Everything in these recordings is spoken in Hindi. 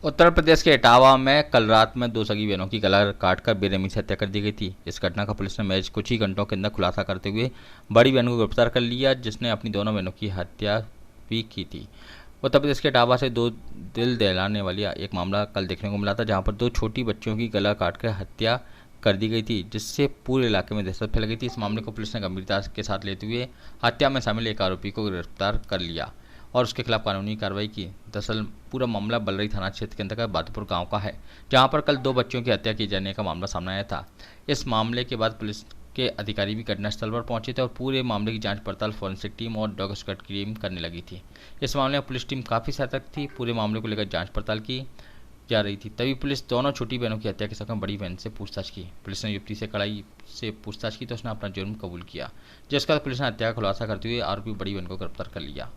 उत्तर प्रदेश के इटावा में कल रात में दो सगी बहनों की गला काटकर बेरहमी से हत्या कर दी गई थी। इस घटना का पुलिस ने महज कुछ ही घंटों के अंदर खुलासा करते हुए बड़ी बहन को गिरफ्तार कर लिया, जिसने अपनी दोनों बहनों की हत्या भी की थी। उत्तर प्रदेश के इटावा से दो दिल दहलाने वाली एक मामला कल देखने को मिला था, जहां पर दो छोटी बच्चियों की गला काटकर हत्या कर दी गई थी, जिससे पूरे इलाके में दहशत फैल गई थी। इस मामले को पुलिस ने गंभीरता के साथ लेते हुए हत्या में शामिल एक आरोपी को गिरफ्तार कर लिया और उसके खिलाफ कानूनी कार्रवाई की। दरअसल पूरा मामला बलरई थाना क्षेत्र के अंतर्गत बहादुरपुर गांव का है, जहां पर कल दो बच्चियों की हत्या किए जाने का मामला सामने आया था। इस मामले के बाद पुलिस के अधिकारी भी घटनास्थल पर पहुंचे थे और पूरे मामले की जांच पड़ताल फॉरेंसिक टीम और डॉग स्क्वाड की टीम करने लगी थी। इस मामले में पुलिस टीम काफ़ी सतर्क थी। पूरे मामले को लेकर जांच पड़ताल की जा रही थी। तभी पुलिस दोनों छोटी बहनों की हत्या के संबंध में बड़ी बहन से पूछताछ की। पुलिस ने युवती से कड़ाई से पूछताछ की तो उसने अपना जुर्म कबूल किया, जिसके बाद पुलिस ने हत्या का खुलासा करते हुए आरोपी बड़ी बहन को गिरफ्तार कर लिया।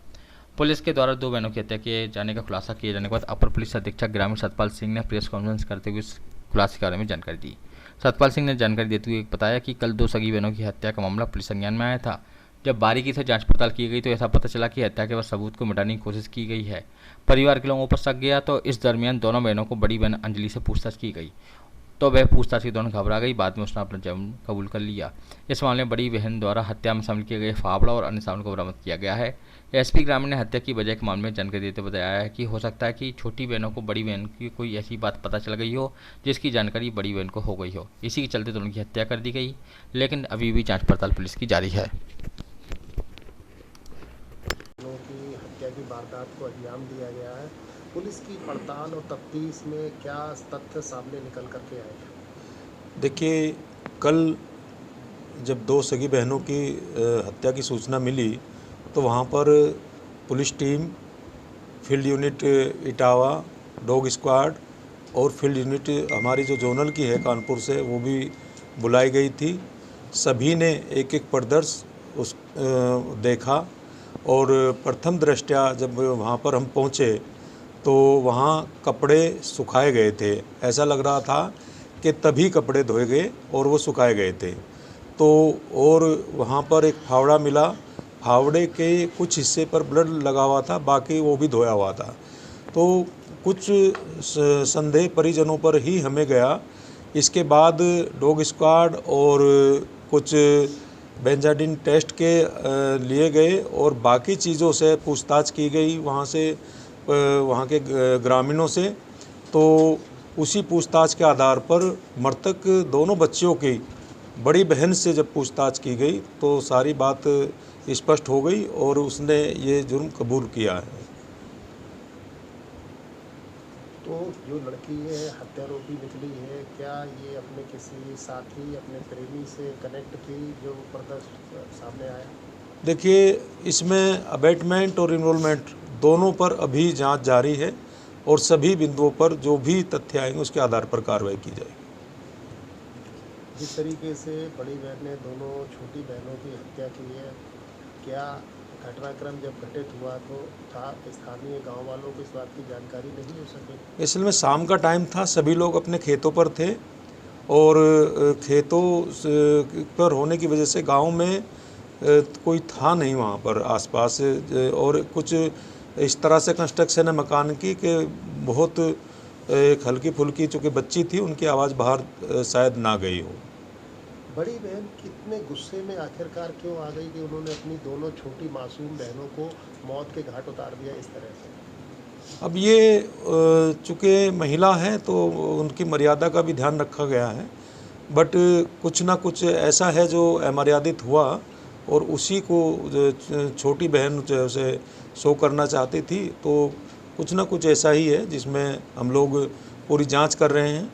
पुलिस के द्वारा दो बहनों की हत्या किए जाने का खुलासा किए जाने के बाद अपर पुलिस अधीक्षक ग्रामीण सतपाल सिंह ने प्रेस कॉन्फ्रेंस करते हुए इस खुलासे के बारे में जानकारी दी। सतपाल सिंह ने जानकारी देते हुए बताया कि कल दो सगी बहनों की हत्या का मामला पुलिस संज्ञान में आया था। जब बारीकी से जांच पड़ताल की गई तो ऐसा पता चला कि हत्या के बाद सबूत को मिटाने की कोशिश की गई है। परिवार के लोगों पर शक गया तो इस दरमियान दोनों बहनों को बड़ी बहन अंजलि से पूछताछ की गई, तो वह पूछताछ के दौरान घबरा गई। बाद में उसने अपना जुर्म कबूल कर लिया। इस मामले में बड़ी बहन द्वारा हत्या में शामिल किए गए फावड़ा और अन्य सामान को बरामद किया गया है। एसपी ग्रामीण ने हत्या की वजह के मामले में जानकारी देते हुए बताया है कि हो सकता है कि छोटी बहनों को बड़ी बहन की कोई ऐसी बात पता चल गई हो जिसकी जानकारी बड़ी बहन को हो गई हो। इसी के चलते दोनों की हत्या कर दी गई, लेकिन अभी भी जाँच पड़ताल पुलिस की जारी है। की हत्या की वारदात को अंजाम दिया गया है। पुलिस की पड़ताल और तफ्तीश में क्या तथ्य सामने निकल करके आए? देखिए, कल जब दो सगी बहनों की हत्या की सूचना मिली तो वहाँ पर police team, field unit Etawah, dog squad और फील्ड यूनिट हमारी जो जोनल की है कानपुर से, वो भी बुलाई गई थी। सभी ने एक एक परिदृश्य उस देखा और प्रथम दृष्टया जब वहाँ पर हम पहुँचे तो वहाँ कपड़े सुखाए गए थे। ऐसा लग रहा था कि तभी कपड़े धोए गए और वो सुखाए गए थे। तो और वहाँ पर एक फावड़ा मिला। फावड़े के कुछ हिस्से पर ब्लड लगा हुआ था, बाकी वो भी धोया हुआ था। तो कुछ संदेह परिजनों पर ही हमें गया। इसके बाद डॉग स्क्वाड और कुछ बेंजाडिन टेस्ट के लिए गए और बाकी चीज़ों से पूछताछ की गई वहाँ के ग्रामीणों से। तो उसी पूछताछ के आधार पर मृतक दोनों बच्चियों की बड़ी बहन से जब पूछताछ की गई तो सारी बात स्पष्ट हो गई और उसने ये जुर्म कबूल किया है। तो जो लड़की है हत्यारोपी निकली है, क्या ये अपने किसी साथी, अपने प्रेमी से कनेक्ट थी जो प्रदर्शन सामने आया? देखिए, इसमें अबेटमेंट और इन्वॉल्वमेंट दोनों पर अभी जांच जारी है और सभी बिंदुओं पर जो भी तथ्य आएंगे उसके आधार पर कार्रवाई की जाएगी। जिस तरीके से बड़ी बहन ने दोनों छोटी बहनों की हत्या की है, क्या घटनाक्रम जब घटित हुआ तो था स्थानीय गांव वालों को इस बात की जानकारी नहीं हो सकी? असल में शाम का टाइम था, सभी लोग अपने खेतों पर थे और खेतों पर होने की वजह से गांव में कोई था नहीं वहाँ पर आसपास। और कुछ इस तरह से कंस्ट्रक्शन है मकान की कि बहुत एक हल्की फुल्की चूँकि बच्ची थी, उनकी आवाज़ बाहर शायद ना गई हो। बड़ी बहन कितने गुस्से में आखिरकार क्यों आ गई कि उन्होंने अपनी दोनों छोटी मासूम बहनों को मौत के घाट उतार दिया इस तरह से? अब ये चूँकि महिला है तो उनकी मर्यादा का भी ध्यान रखा गया है, बट कुछ ना कुछ ऐसा है जो अमर्यादित हुआ और उसी को छोटी बहन जो उसे शो करना चाहती थी। तो कुछ ना कुछ ऐसा ही है जिसमें हम लोग पूरी जांच कर रहे हैं